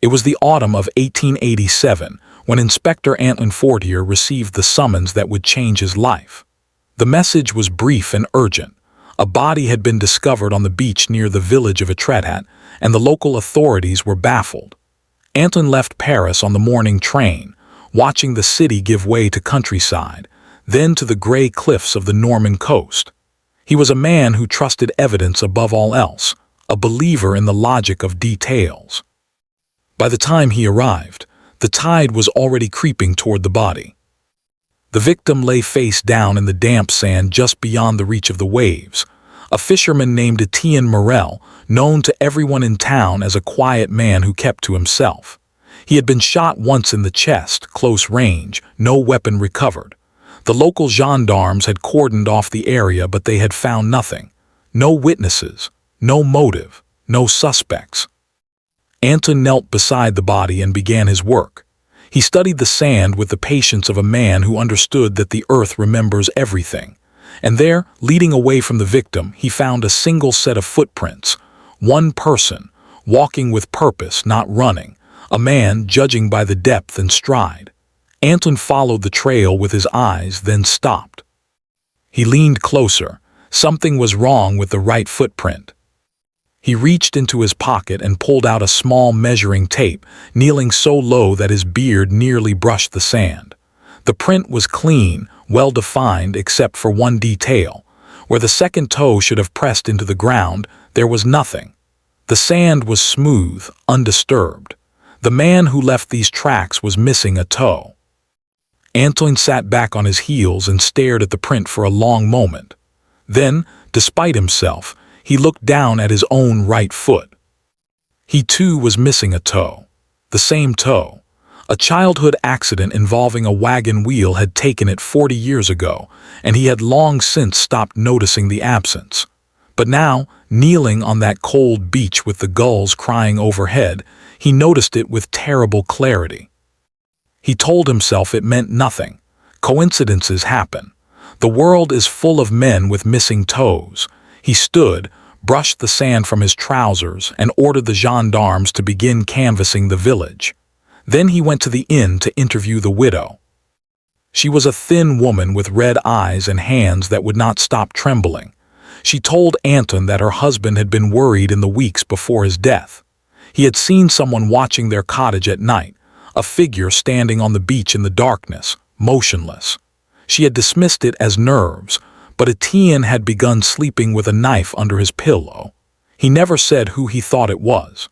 It was the autumn of 1887 when Inspector Antoine Fortier received the summons that would change his life. The message was brief and urgent. A body had been discovered on the beach near the village of Etretat, and the local authorities were baffled. Antoine left Paris on the morning train, watching the city give way to countryside, then to the gray cliffs of the Norman coast. He was a man who trusted evidence above all else, a believer in the logic of details. By the time he arrived, the tide was already creeping toward the body. The victim lay face down in the damp sand just beyond the reach of the waves. A fisherman named Étienne Morel, known to everyone in town as a quiet man who kept to himself. He had been shot once in the chest, close range, no weapon recovered. The local gendarmes had cordoned off the area, but they had found nothing. No witnesses, no motive, no suspects. Antoine knelt beside the body and began his work. He studied the sand with the patience of a man who understood that the earth remembers everything. And there, leading away from the victim, he found a single set of footprints. One person, walking with purpose, not running. A man judging by the depth and stride. Antoine followed the trail with his eyes, then stopped. He leaned closer. Something was wrong with the right footprint. He reached into his pocket and pulled out a small measuring tape, kneeling so low that his beard nearly brushed the sand. The print was clean, well-defined except for one detail. Where the second toe should have pressed into the ground, there was nothing. The sand was smooth, undisturbed. The man who left these tracks was missing a toe. Antoine sat back on his heels and stared at the print for a long moment. Then, despite himself, he looked down at his own right foot. He too was missing a toe. The same toe. A childhood accident involving a wagon wheel had taken it 40 years ago, and he had long since stopped noticing the absence. But now, kneeling on that cold beach with the gulls crying overhead, he noticed it with terrible clarity. He told himself it meant nothing. Coincidences happen. The world is full of men with missing toes. He stood, brushed the sand from his trousers, and ordered the gendarmes to begin canvassing the village. Then he went to the inn to interview the widow. She was a thin woman with red eyes and hands that would not stop trembling. She told Antoine that her husband had been worried in the weeks before his death. He had seen someone watching their cottage at night, a figure standing on the beach in the darkness, motionless. She had dismissed it as nerves, but Étienne had begun sleeping with a knife under his pillow. He never said who he thought it was.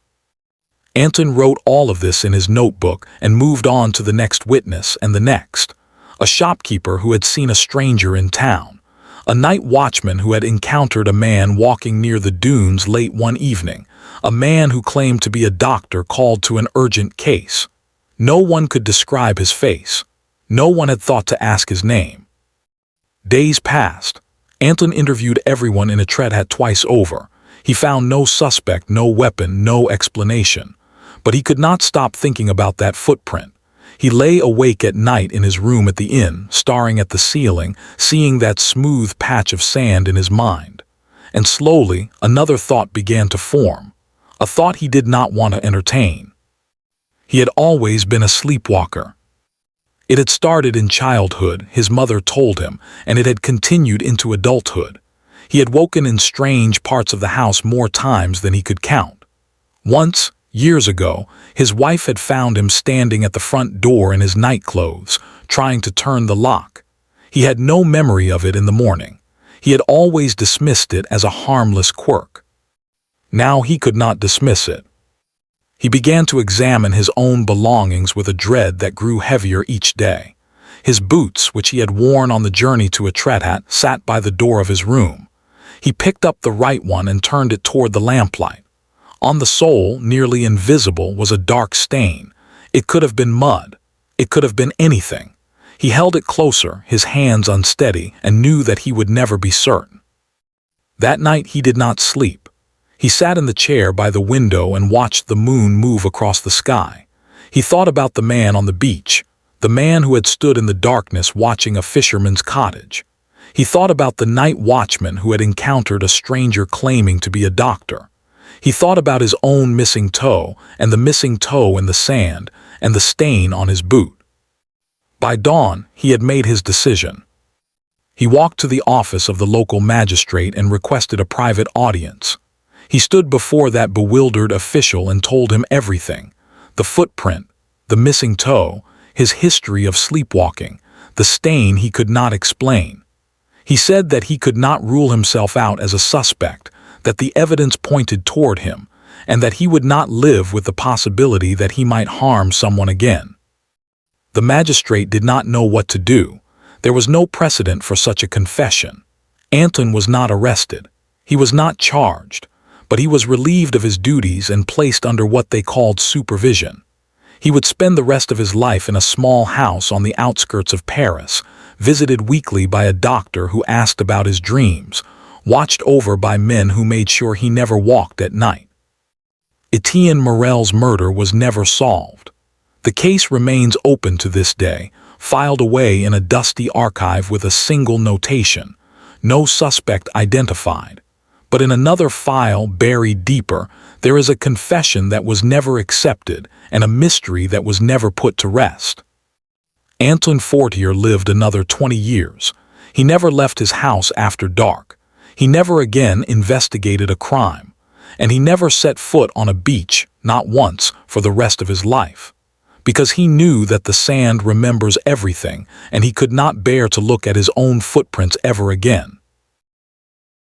Antoine wrote all of this in his notebook and moved on to the next witness and the next. A shopkeeper who had seen a stranger in town. A night watchman who had encountered a man walking near the dunes late one evening. A man who claimed to be a doctor called to an urgent case. No one could describe his face. No one had thought to ask his name. Days passed. Antoine interviewed everyone in Etretat twice over. He found no suspect, no weapon, no explanation. But he could not stop thinking about that footprint. He lay awake at night in his room at the inn, staring at the ceiling, seeing that smooth patch of sand in his mind. And slowly, another thought began to form. A thought he did not want to entertain. He had always been a sleepwalker. It had started in childhood, his mother told him, and it had continued into adulthood. He had woken in strange parts of the house more times than he could count. Once, years ago, his wife had found him standing at the front door in his nightclothes, trying to turn the lock. He had no memory of it in the morning. He had always dismissed it as a harmless quirk. Now he could not dismiss it. He began to examine his own belongings with a dread that grew heavier each day. His boots, which he had worn on the journey to Etretat, sat by the door of his room. He picked up the right one and turned it toward the lamplight. On the sole, nearly invisible, was a dark stain. It could have been mud. It could have been anything. He held it closer, his hands unsteady, and knew that he would never be certain. That night he did not sleep. He sat in the chair by the window and watched the moon move across the sky. He thought about the man on the beach, the man who had stood in the darkness watching a fisherman's cottage. He thought about the night watchman who had encountered a stranger claiming to be a doctor. He thought about his own missing toe, and the missing toe in the sand, and the stain on his boot. By dawn, he had made his decision. He walked to the office of the local magistrate and requested a private audience. He stood before that bewildered official and told him everything: the footprint, the missing toe, his history of sleepwalking, the stain he could not explain. He said that he could not rule himself out as a suspect, that the evidence pointed toward him, and that he would not live with the possibility that he might harm someone again. The magistrate did not know what to do. There was no precedent for such a confession. Antoine was not arrested. He was not charged, but he was relieved of his duties and placed under what they called supervision. He would spend the rest of his life in a small house on the outskirts of Paris, visited weekly by a doctor who asked about his dreams, watched over by men who made sure he never walked at night. Étienne Morel's murder was never solved. The case remains open to this day, filed away in a dusty archive with a single notation: no suspect identified. But in another file buried deeper, there is a confession that was never accepted and a mystery that was never put to rest. Antoine Fortier lived another 20 years. He never left his house after dark. He never again investigated a crime. And he never set foot on a beach, not once, for the rest of his life. Because he knew that the sand remembers everything, and he could not bear to look at his own footprints ever again.